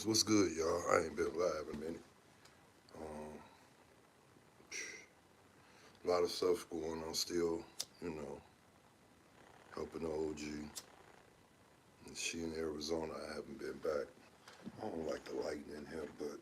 What's good, y'all? I ain't been live in a minute. Um, a lot of stuff going on still, you know, helping the OG. And she in Arizona, I haven't been back. I don't like the lighting in here, but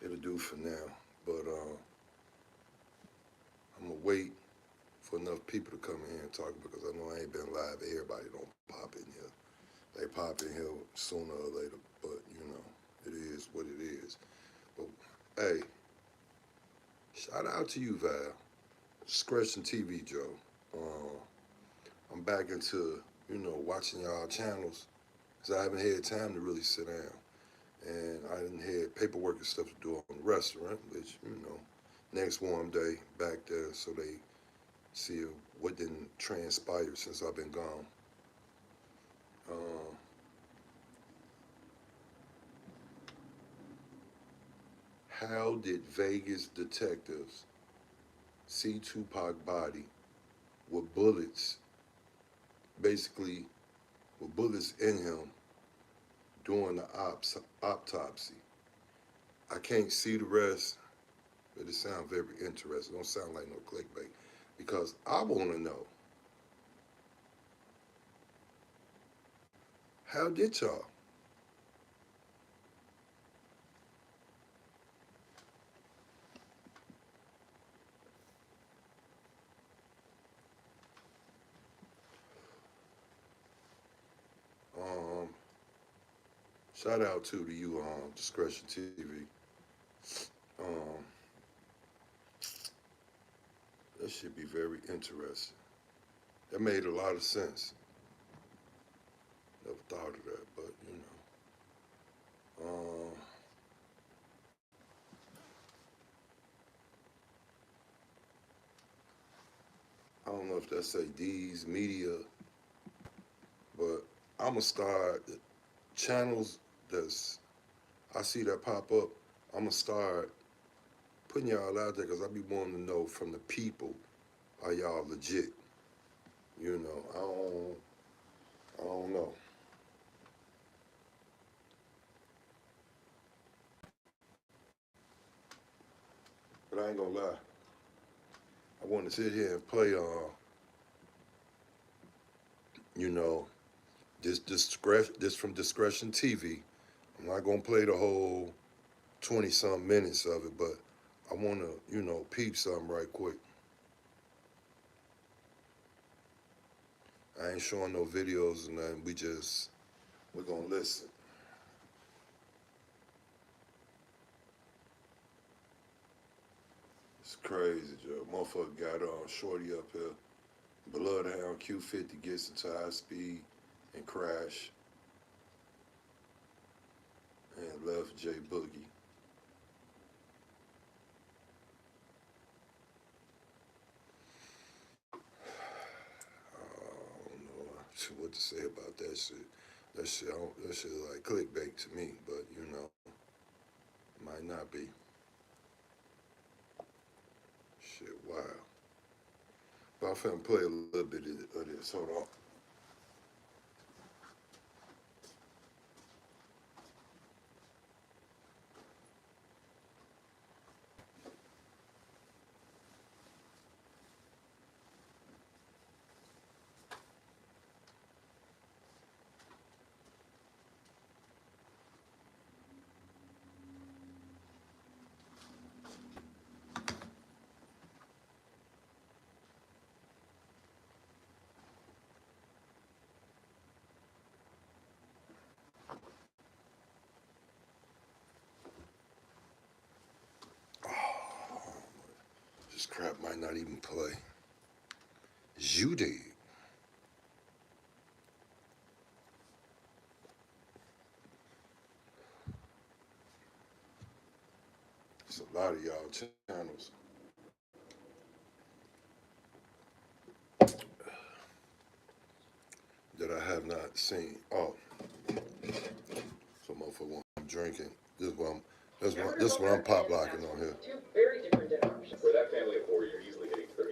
it'll do for now. But I'm gonna wait for enough people to come in here and talk because I know I ain't been live. Everybody don't pop in here. They pop in here sooner or later, but you know, it is what it is. But hey, shout out to you, Val. Discretion TV, Joe. I'm back into, you know, watching y'all channels because I haven't had time to really sit down. And I didn't have paperwork and stuff to do on the restaurant, which, you know, next warm day back there so they see what didn't transpire since I've been gone. Uh, how did Vegas detectives see Tupac body with bullets, basically with bullets in him during the autopsy? I can't see the rest, but it sounds very interesting. It don't sound like no clickbait. Because I want to know, how did y'all? Um, Shout out to you, Discretion TV. Um, that should be very interesting. That made a lot of sense. Never thought of that, but you know. I don't know if that's say D's media, but I'm gonna start channels that's I see that pop up. I'm gonna start putting y'all out there because I be wanting to know from the people, are y'all legit? You know, I don't know. But I ain't gonna lie. I want to sit here and play you know, this from Discretion TV. I'm not gonna play the whole 20 some minutes of it, but I wanna, you know, peep something right quick. I ain't showing no videos and nothing. We're gonna listen. It's crazy, Joe. Motherfucker got Shorty up here. Bloodhound Q50 gets into high speed and crash and left J Boogie. I don't know what to say about that shit. That shit is like clickbait to me, but you know, might not be. Shit, wow. But I'm finna play a little bit of this. Hold on. Oh, this crap might not even play. You did. It's a lot of y'all channels that I have not seen. Oh, so motherfucker want I'm drinking. This is what I'm pop locking on here. Two very different dinner options. For that family of four, you're easily hitting $35,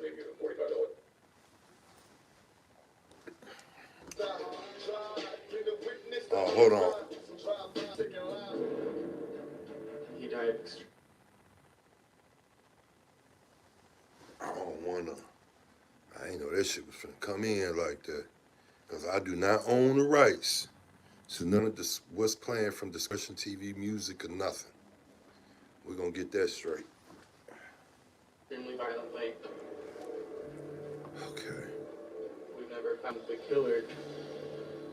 maybe even $45. Oh, hold on. I don't wanna. I ain't know that shit was finna come in like that. Cause I do not own the rights to none of this what's playing from Discussion TV music or nothing. We're gonna get that straight. Extremely violently. Okay. We've never found the killer.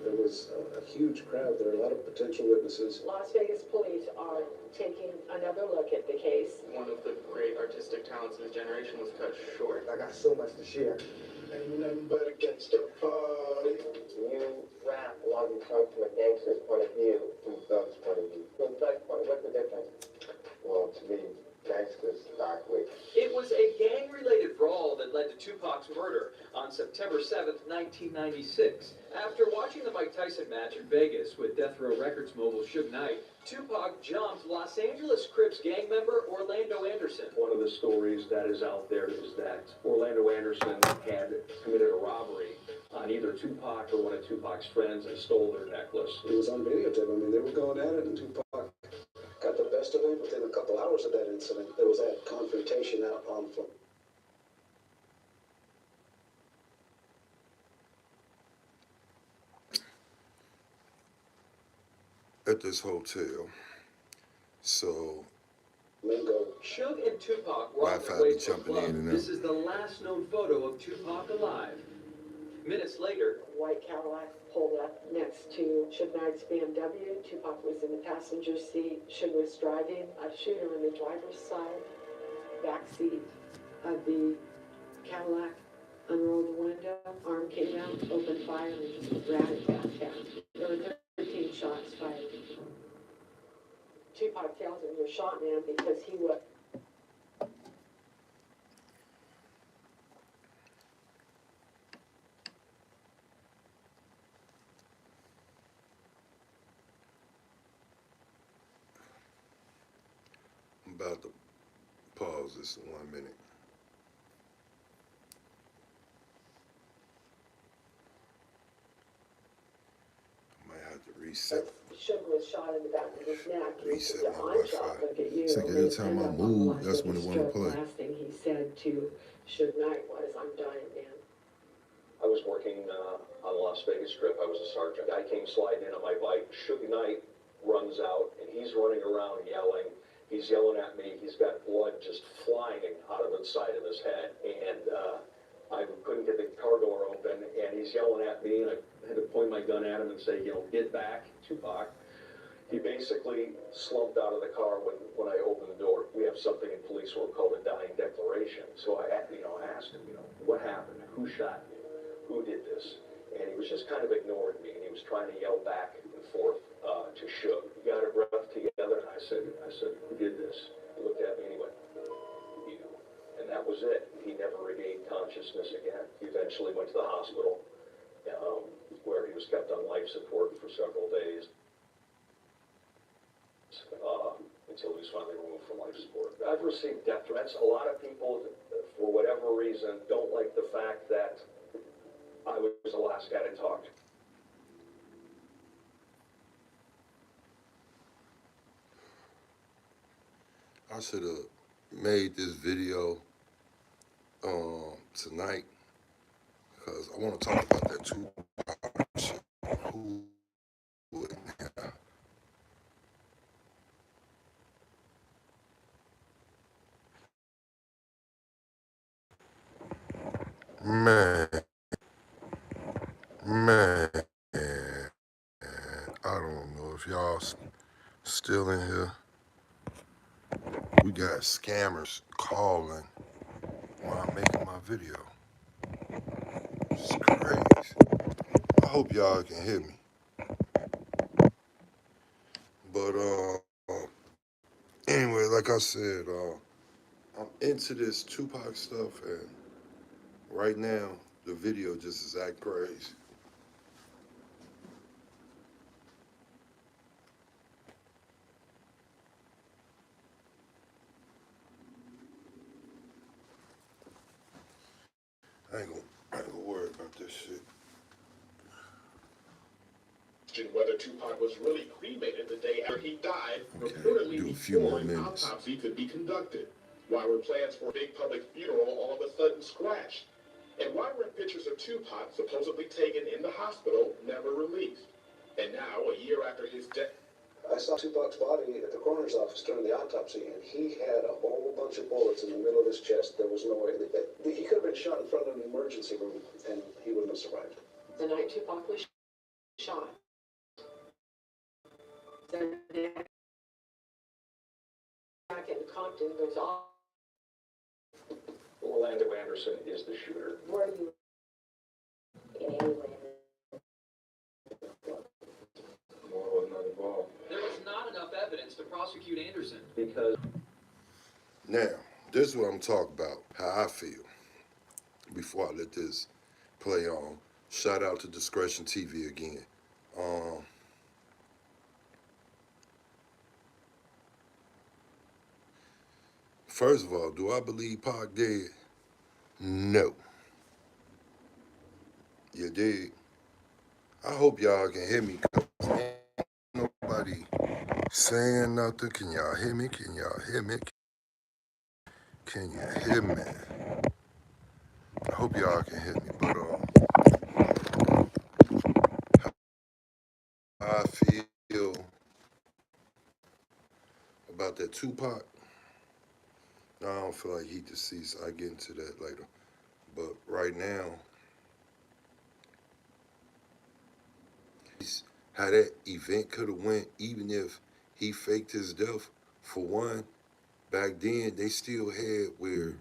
There was a huge crowd. There were a lot of potential witnesses. Las Vegas police are taking another look at the case. One of the great artistic talents of his generation was cut short. I got so much to share. Ain't nothing but a gangster party. You rap a lot of the time from a gangster's point of view, from Thug's point of view. From Thug's point, what's the difference? Well, to me, gangsters dark wit. It was a gang-related brawl that led to Tupac's murder on September 7th, 1996. After watching the Mike Tyson match in Vegas with Death Row Records mogul Suge Knight, Tupac jumped Los Angeles Crips gang member Orlando Anderson. One of the stories that is out there is that Orlando Anderson had committed a robbery on either Tupac or one of Tupac's friends and stole their necklace. It was on videotape. I mean, they were going at it, and Tupac got the best of him. Within a couple hours of that incident, there was that confrontation out on foot. At this hotel. So Lingo. Suge and Tupac were on Wi-Fi their way be to a jumping club. in and out. This is the last known photo of Tupac alive. Minutes later, A white Cadillac pulled up next to Suge Knight's BMW. Tupac was in the passenger seat. Suge was driving. A shooter on the driver's side, back seat of the Cadillac, unrolled the window, arm came out, opened fire, and just ran it back down. There were 13 shots fired. Tupac tells him, "You're shot, man," because he was. I'm about to pause this in 1 minute. I might have to reset. Suge was shot in the back of his neck. He Reset said, my "I'm Wi-Fi. shot, look at you." It's like every time I move, that's when it wanna Stroke. play. Last thing he said to Suge Knight was, "I'm dying, man." I was working on the Las Vegas Strip. I was a sergeant. Guy came sliding in on my bike. Suge Knight runs out, and he's running around yelling. He's yelling at me. He's got blood just flying out of the side of his head. And I couldn't get the car door open, and he's yelling at me, and I had to point my gun at him and say, get back, Tupac. He basically slumped out of the car when I opened the door. We have something in police work called a dying declaration. So I asked him, what happened? Who shot you? Who did this? And he was just kind of ignoring me, and he was trying to yell back and forth to Suge. We got our breath together, and I said, who did this? He looked at me and he went, you. And that was it. He never regained consciousness again. He eventually went to the hospital, where he was kept on life support for several days. Until he was finally removed from life support. I've received death threats. A lot of people, for whatever reason, don't like the fact that I was the last guy to talk to. I should have made this video tonight because I want to talk about that too. Who would now? Man, I don't know if y'all still in here. We got scammers calling while I'm making my video. It's crazy. I hope y'all can hear me. But anyway, like I said, I'm into this Tupac stuff, and right now the video just is act crazy. I ain't gonna worry about this shit. Whether Tupac was really cremated the day after he died, Okay, reportedly do a few more before an minutes. autopsy could be conducted? Why were plans for a big public funeral all of a sudden squashed? And why were pictures of Tupac supposedly taken in the hospital never released? And now, a year after his death, I saw Tupac's body at the coroner's office during the autopsy, and he had a whole bunch of bullets in the middle of his chest. There was no way. He could have been shot in front of an emergency room, and he wouldn't have survived. The night Tupac was shot. Then back in Compton goes off. Orlando Anderson is the shooter. Were you in any way? Well, I was not involved. There was not enough evidence to prosecute Anderson. Because Now, this is what I'm talking about, how I feel. Before I let this play on, shout out to Discretion TV again. First of all, do I believe Pac dead? No. You dig? I hope y'all can hear me, because ain't nobody saying nothing. Can y'all hear me? Can y'all hear me? Can you hear me? I hope y'all can hear me, but how I feel about that Tupac, no, I don't feel like he deceased. I'll get into that later. But right now, how that event could have went, even if he faked his death, for one, back then they still had where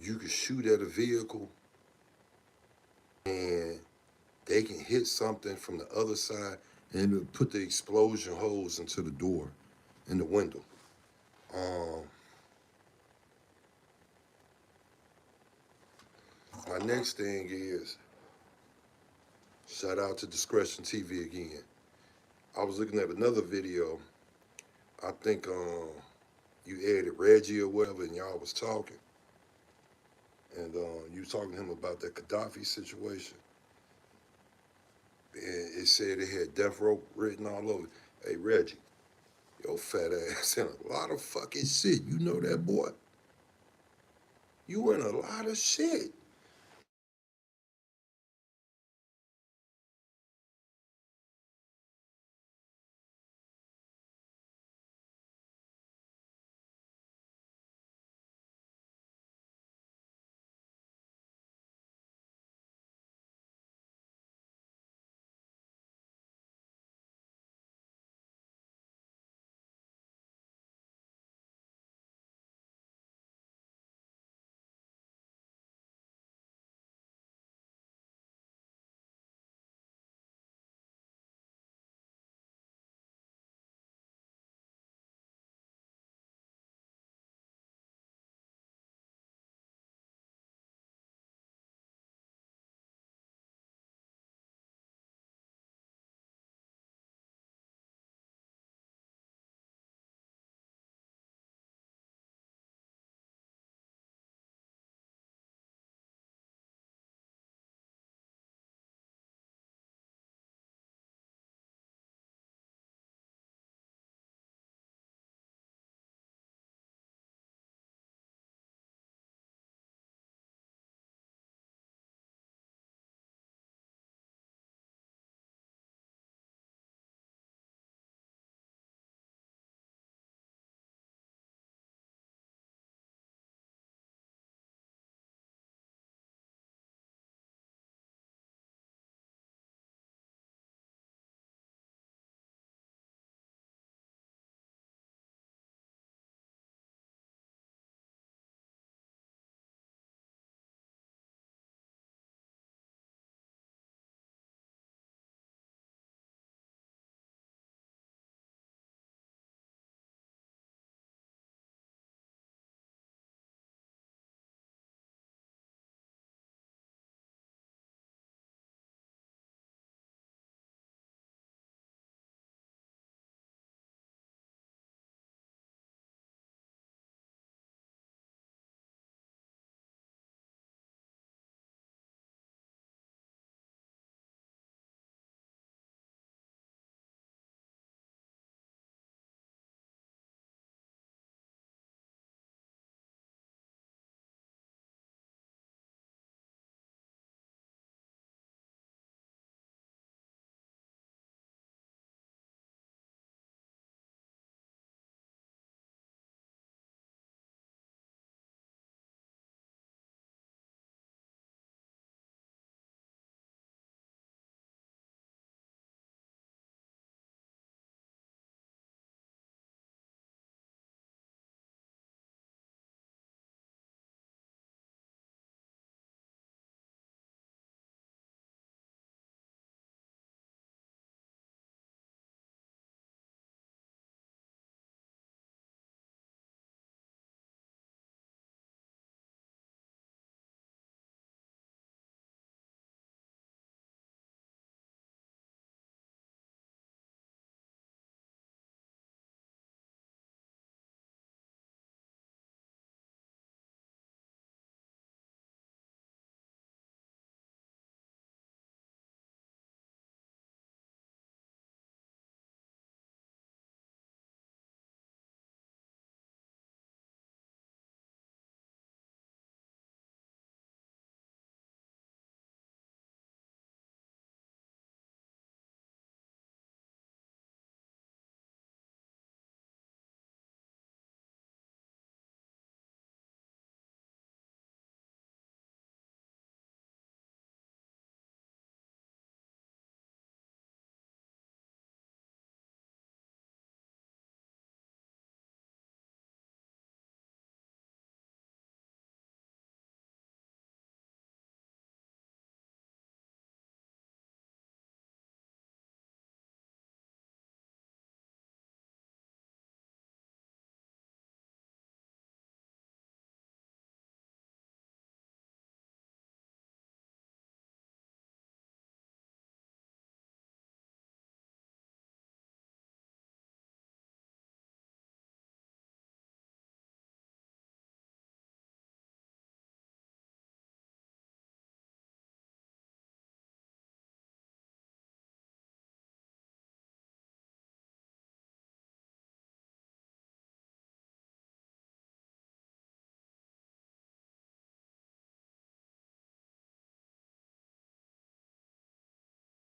you could shoot at a vehicle and they can hit something from the other side and it'll put the explosion holes into the door and the window. My next thing is, shout out to Discretion TV again. I was looking at another video. I think you added Reggie or whatever, and y'all was talking. And you was talking to him about that Gaddafi situation. And it said it had death row written all over. Hey, Reggie, your fat ass in a lot of fucking shit. You know that, boy? You in a lot of shit.